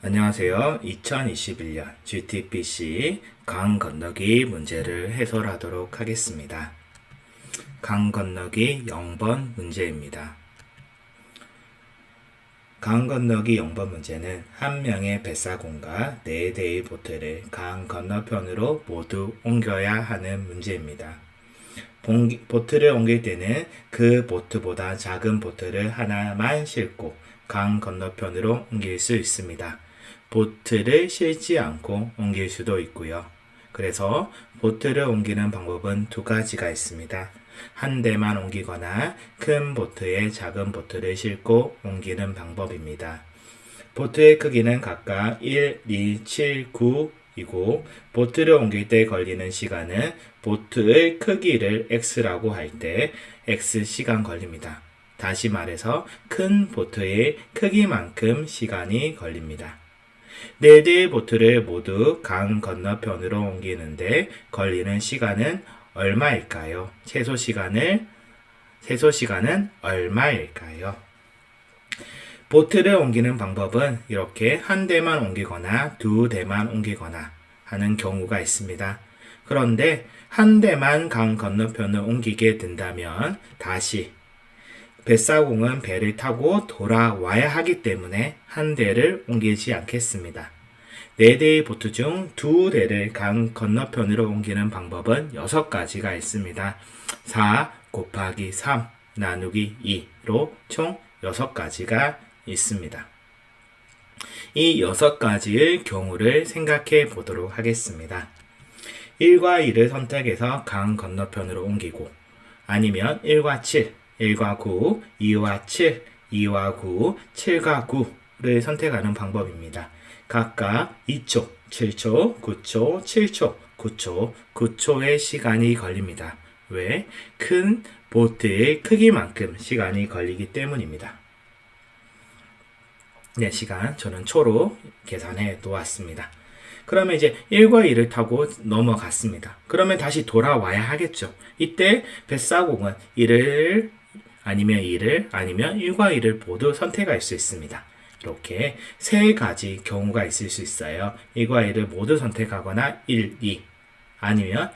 안녕하세요. 2021년 GTPC 강 건너기 문제를 해설하도록 하겠습니다. 강 건너기 0번 문제입니다. 강 건너기 0번 문제는 한 명의 뱃사공과 4대의 보트를 강 건너편으로 모두 옮겨야 하는 문제입니다. 보트를 옮길 때는 그 보트보다 작은 보트를 하나만 싣고 강 건너편으로 옮길 수 있습니다. 보트를 싣지 않고 옮길 수도 있고요. 그래서 보트를 옮기는 방법은 두 가지가 있습니다. 한 대만 옮기거나 큰 보트에 작은 보트를 싣고 옮기는 방법입니다. 보트의 크기는 각각 1, 2, 7, 9이고 보트를 옮길 때 걸리는 시간은 보트의 크기를 x라고 할 때 x 시간 걸립니다. 다시 말해서 큰 보트의 크기만큼 시간이 걸립니다. 4대의 보트를 모두 강 건너편으로 옮기는데 걸리는 시간은 얼마일까요? 최소 시간은 얼마일까요? 보트를 옮기는 방법은 이렇게 한 대만 옮기거나 두 대만 옮기거나 하는 경우가 있습니다. 그런데 한 대만 강 건너편을 옮기게 된다면 다시 뱃사공은 배를 타고 돌아와야 하기 때문에 한 대를 옮기지 않겠습니다. 4대의 보트 중 2대를 강 건너편으로 옮기는 방법은 6가지가 있습니다. 4 곱하기 3 나누기 2로 총 6가지가 있습니다. 이 6가지의 경우를 생각해 보도록 하겠습니다. 1과 2를 선택해서 강 건너편으로 옮기고 아니면 1과 7 1과 9, 2와 7, 2와 9, 7과 9를 선택하는 방법입니다. 각각 2초, 7초, 9초, 7초, 9초, 9초의 시간이 걸립니다. 왜? 큰 보트의 크기만큼 시간이 걸리기 때문입니다. 네, 시간 저는 초로 계산해 놓았습니다. 그러면 이제 1과 2를 타고 넘어갔습니다. 그러면 다시 돌아와야 하겠죠. 이때 뱃사공은 1을 아니면 2를 아니면 1과 2를 모두 선택할 수 있습니다. 이렇게 세 가지 경우가 있을 수 있어요. 1과 2를 모두 선택하거나 1, 2 아니면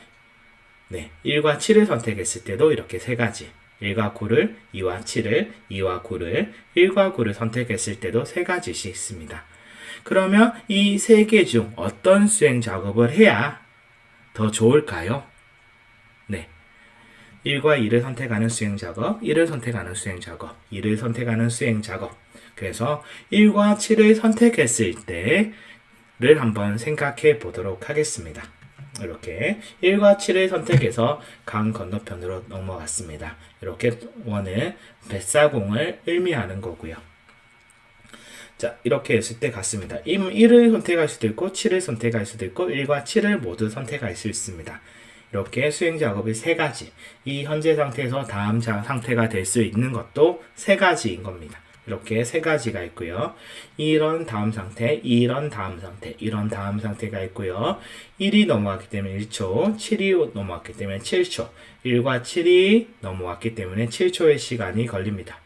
1과 7을 선택했을 때도 이렇게 세 가지 1과 9를 2와 7을 2와 9를 1과 9를 선택했을 때도 세 가지씩 있습니다. 그러면 이 세 개 중 어떤 수행 작업을 해야 더 좋을까요? 1과 2를 선택하는 수행 작업, 1을 선택하는 수행 작업, 2를 선택하는 수행 작업. 그래서 1과 7을 선택했을 때를 한번 생각해 보도록 하겠습니다. 이렇게 1과 7을 선택해서 강 건너편으로 넘어갔습니다. 이렇게 원은 뱃사공을 의미하는 거고요. 자, 이렇게 했을 때 같습니다. 1을 선택할 수도 있고 7을 선택할 수도 있고 1과 7을 모두 선택할 수 있습니다. 이렇게 수행 작업이 세 가지. 이 현재 상태에서 다음 상태가 될 수 있는 것도 세 가지인 겁니다. 이렇게 세 가지가 있고요. 이런 다음 상태, 이런 다음 상태, 이런 다음 상태가 있고요. 1이 넘어왔기 때문에 1초, 7이 넘어왔기 때문에 7초, 1과 7이 넘어왔기 때문에 7초의 시간이 걸립니다.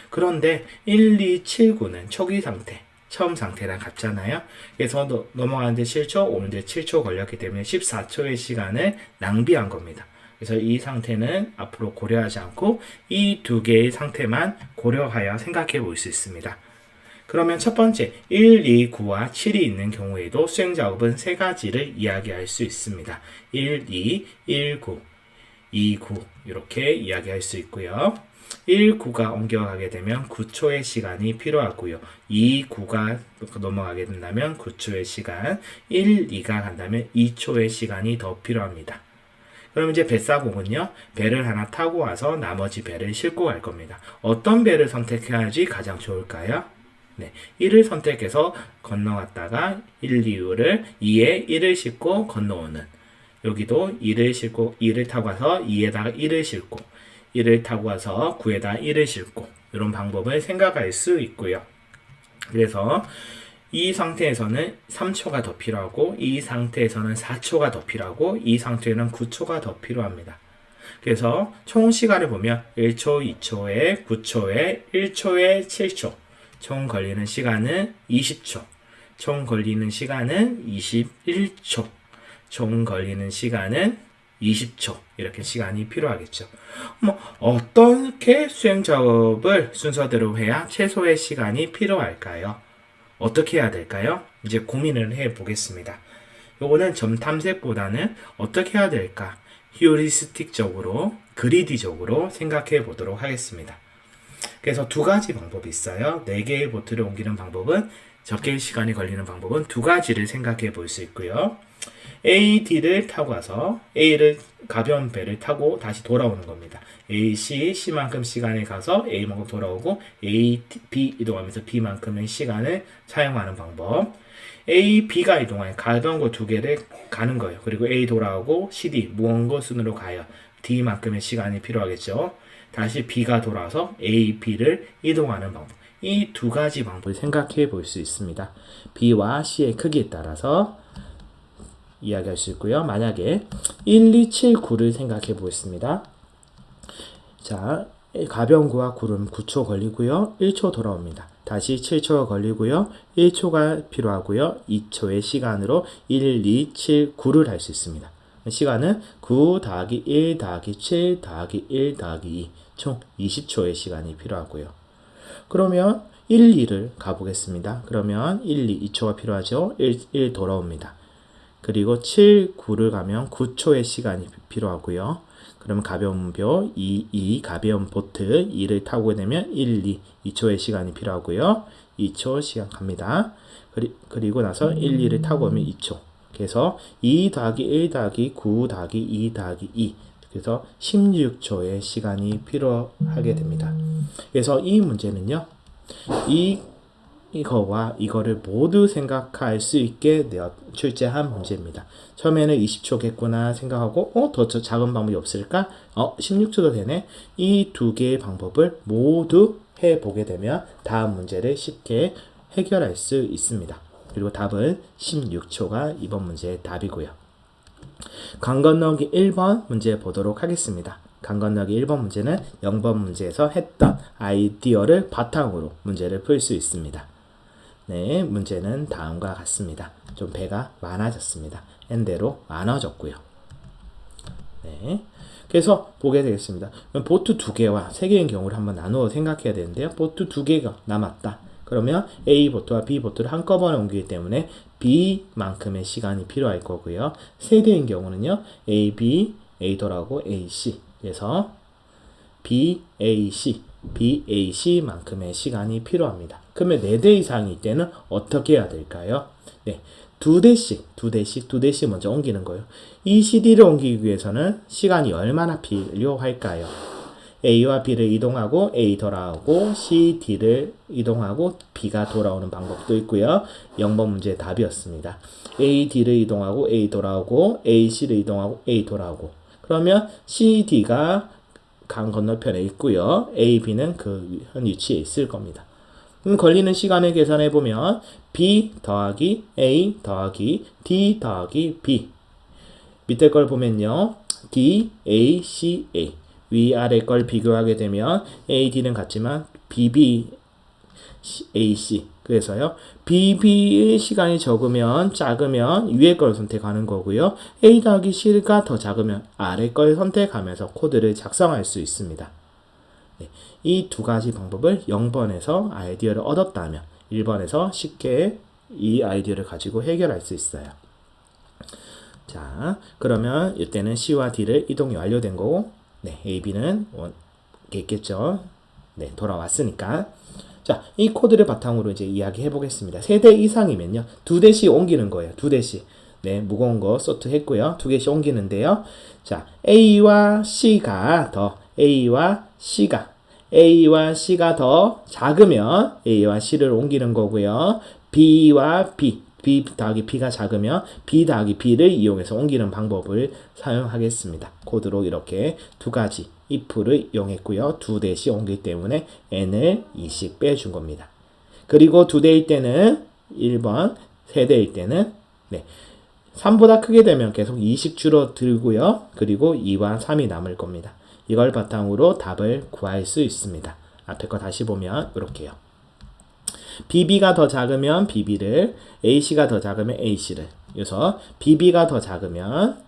그런데 1, 2, 7, 9는 초기 상태, 처음 상태랑 같잖아요. 그래서 넘어가는데 7초, 오는데 7초 걸렸기 때문에 14초의 시간을 낭비한 겁니다. 그래서 이 상태는 앞으로 고려하지 않고 이 두 개의 상태만 고려하여 생각해 볼 수 있습니다. 그러면 첫 번째 1, 2, 9와 7이 있는 경우에도 수행 작업은 세 가지를 이야기할 수 있습니다. 1, 2, 1, 9, 2, 9 이렇게 이야기할 수 있고요. 1, 9가 옮겨가게 되면 9초의 시간이 필요하고요. 2, 9가 넘어가게 된다면 9초의 시간, 1, 2가 간다면 2초의 시간이 더 필요합니다. 그럼 이제 뱃사공은요, 배를 하나 타고 와서 나머지 배를 싣고 갈 겁니다. 어떤 배를 선택해야지 가장 좋을까요? 1을 선택해서 건너갔다가 1, 2를 2에 1을 싣고 건너오는 여기도 2를 타고 와서 2에다가 1을 싣고 1을 타고 와서 9에다 1을 싣고 이런 방법을 생각할 수 있고요. 그래서 이 상태에서는 3초가 더 필요하고 이 상태에서는 4초가 더 필요하고 이 상태에는 9초가 더 필요합니다. 그래서 총 시간을 보면 1초, 2초에 9초에 1초에 7초 총 걸리는 시간은 20초. 총 걸리는 시간은 21초. 총 걸리는 시간은 20초. 이렇게 시간이 필요하겠죠. 어떻게 수행 작업을 순서대로 해야 최소의 시간이 필요할까요? 어떻게 해야 될까요? 이제 고민을 해 보겠습니다. 요거는 점 탐색보다는 어떻게 해야 될까? 휴리스틱적으로, 그리디적으로 생각해 보도록 하겠습니다. 그래서 두 가지 방법이 있어요. 4개의 보트를 옮기는 방법은, 적게 시간이 걸리는 방법은 두 가지를 생각해 볼 수 있고요. A, D를 타고 가서 A를 가벼운 배를 타고 다시 돌아오는 겁니다. A, C만큼 시간을 가서 A만큼 돌아오고 A, B 이동하면서 B만큼의 시간을 사용하는 방법. A, B가 이동하여 가벼운 거 두 개를 가는 거예요. 그리고 A 돌아오고 CD 무거운 거 순으로 가요. D만큼의 시간이 필요하겠죠. 다시 B가 돌아와서 A, B를 이동하는 방법. 이 두 가지 방법을 생각해 볼 수 있습니다. B와 C의 크기에 따라서 이야기할 수 있고요. 만약에 1, 2, 7, 9를 생각해 보겠습니다. 자, 가벼운 구와 구름 9초 걸리고요. 1초 돌아옵니다. 다시 7초가 걸리고요. 1초가 필요하고요. 2초의 시간으로 1, 2, 7, 9를 할 수 있습니다. 시간은 9 더하기 1 더하기 7 더하기 1 더하기 2, 총 20초의 시간이 필요하고요. 그러면 1, 2를 가보겠습니다. 그러면 1, 2, 2초가 필요하죠. 1 돌아옵니다. 그리고 7, 9를 가면 9초의 시간이 필요하고요. 그러면 가벼운 표 2, 가벼운 보트 2를 타고 되면 1, 2초의 시간이 필요하고요. 2초 시간 갑니다. 그리고 나서 1, 2를 타고 오면 2초. 그래서 2 더하기 1 더하기 9 더하기 2 더하기 2. 그래서 16초의 시간이 필요하게 됩니다. 그래서 이 문제는요. 이거와 이거를 모두 생각할 수 있게 출제한 문제입니다. 처음에는 20초겠구나 생각하고 더 작은 방법이 없을까? 16초도 되네. 이 두 개의 방법을 모두 해보게 되면 다음 문제를 쉽게 해결할 수 있습니다. 그리고 답은 16초가 이번 문제의 답이고요. 강 건너기 1번 문제 보도록 하겠습니다. 강 건너기 1번 문제는 0번 문제에서 했던 아이디어를 바탕으로 문제를 풀 수 있습니다. 네, 문제는 다음과 같습니다. 좀 배가 많아졌습니다. n대로 많아졌고요. 네, 그래서 보게 되겠습니다. 보트 2개와 3개인 경우를 한번 나누어 생각해야 되는데요. 보트 2개가 남았다. 그러면 A 보트와 B 보트를 한꺼번에 옮기기 때문에 B만큼의 시간이 필요할 거고요. 3대인 경우는요. A, B, A 돌아오고 A, C. 그래서 B, A, C. BAC만큼의 시간이 필요합니다. 그러면 4대 이상일 때는 어떻게 해야 될까요? 네, 2대씩 먼저 옮기는 거예요. 이 CD를 옮기기 위해서는 시간이 얼마나 필요할까요? A와 B를 이동하고 A 돌아오고 C, D를 이동하고 B가 돌아오는 방법도 있고요. 0번 문제의 답이었습니다. A, D를 이동하고 A 돌아오고 A, C를 이동하고 A 돌아오고 그러면 C, D가 강 건너편에 있고요. A, B는 그 현 위치에 있을 겁니다. 걸리는 시간을 계산해 보면 B 더하기 A 더하기 D 더하기 B 밑에 걸 보면요. D, A, C, A 위아래 걸 비교하게 되면 A, D는 같지만 B, B, A, C 그래서요. B, B의 시간이 작으면 위에 걸 선택하는 거고요. A 더하기 C가 더 작으면 아래 걸 선택하면서 코드를 작성할 수 있습니다. 네, 이 두 가지 방법을 0번에서 아이디어를 얻었다면 1번에서 쉽게 이 아이디어를 가지고 해결할 수 있어요. 자, 그러면 이때는 C와 D를 이동이 완료된 거고 네, A, B는 있겠죠. 네, 돌아왔으니까. 자, 이 코드를 바탕으로 이제 이야기해 보겠습니다. 3대 이상이면요. 2대씩 옮기는 거예요. 2대씩. 네, 무거운 거 소트 했고요. 2개씩 옮기는데요. 자, A와 C가 더 작으면 A와 C를 옮기는 거고요. B와 B 더하기 B가 작으면 B 더하기 B를 이용해서 옮기는 방법을 사용하겠습니다. 코드로 이렇게 두 가지 if를 이용했고요. 2대씩 옮기기 때문에 n을 2씩 빼준 겁니다. 그리고 2대일 때는 1번, 3대일 때는 3보다 크게 되면 계속 2씩 줄어들고요. 그리고 2와 3이 남을 겁니다. 이걸 바탕으로 답을 구할 수 있습니다. 앞에 거 다시 보면 이렇게요. BB가 더 작으면 BB를, AC가 더 작으면 AC를. 그래서 BB가 더 작으면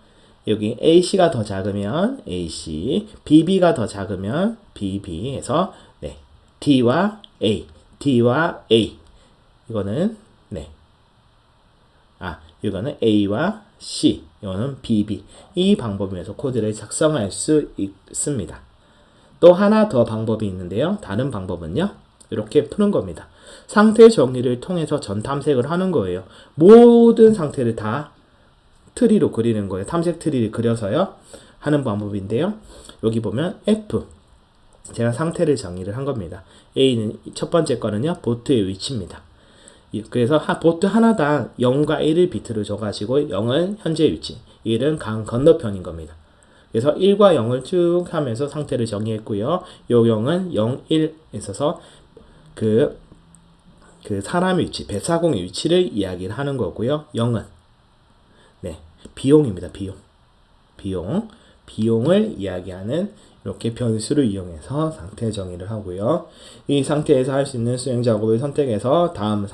여기 AC가 더 작으면 AC, BB가 더 작으면 BB 해서 네. D와 A, D와 A. 이거는 네. 이거는 A와 C, 이거는 BB. 이 방법에서 코드를 작성할 수 있습니다. 또 하나 더 방법이 있는데요. 다른 방법은요. 이렇게 푸는 겁니다. 상태 정의를 통해서 전 탐색을 하는 거예요. 모든 상태를 다 트리로 그리는 거예요. 탐색 트리를 그려서요. 하는 방법인데요. 여기 보면 F. 제가 상태를 정의를 한 겁니다. A는 첫 번째 거는요. 보트의 위치입니다. 그래서 보트 하나당 0과 1을 비트로 줘가지고 0은 현재 위치, 1은 강 건너편인 겁니다. 그래서 1과 0을 쭉 하면서 상태를 정의했고요. 요 0은 0, 1에 있어서 그 사람의 위치, 배사공의 위치를 이야기를 하는 거고요. 0은 네, 비용입니다. 비용을 이야기하는 이렇게 변수를 이용해서 상태 정의를 하고요. 이 상태에서 할 수 있는 수행 작업을 선택해서 다음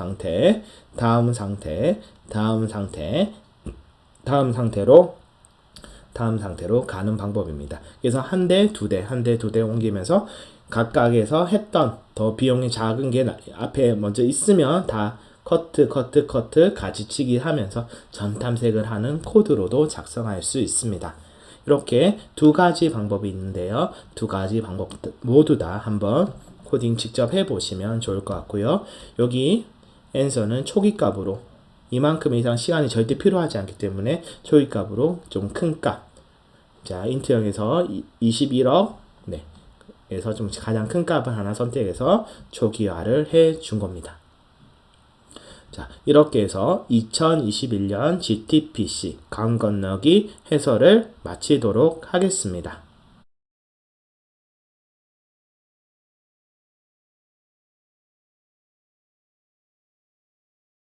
상태로 가는 방법입니다. 그래서 한 대, 두 대 옮기면서 각각에서 했던 더 비용이 작은 게 앞에 먼저 있으면 다 커트 가지치기 하면서 전 탐색을 하는 코드로도 작성할 수 있습니다. 이렇게 두 가지 방법이 있는데요. 두 가지 방법 모두 다 한번 코딩 직접 해보시면 좋을 것 같고요. 여기 answer는 초기값으로 이만큼 이상 시간이 절대 필요하지 않기 때문에 초기값으로 좀 큰 값. 자, 인트형에서 21억, 네. 그래서 좀 가장 큰 값을 하나 선택해서 초기화를 해 준 겁니다. 자, 이렇게 해서 2021년 GTPC 강 건너기 해설을 마치도록 하겠습니다.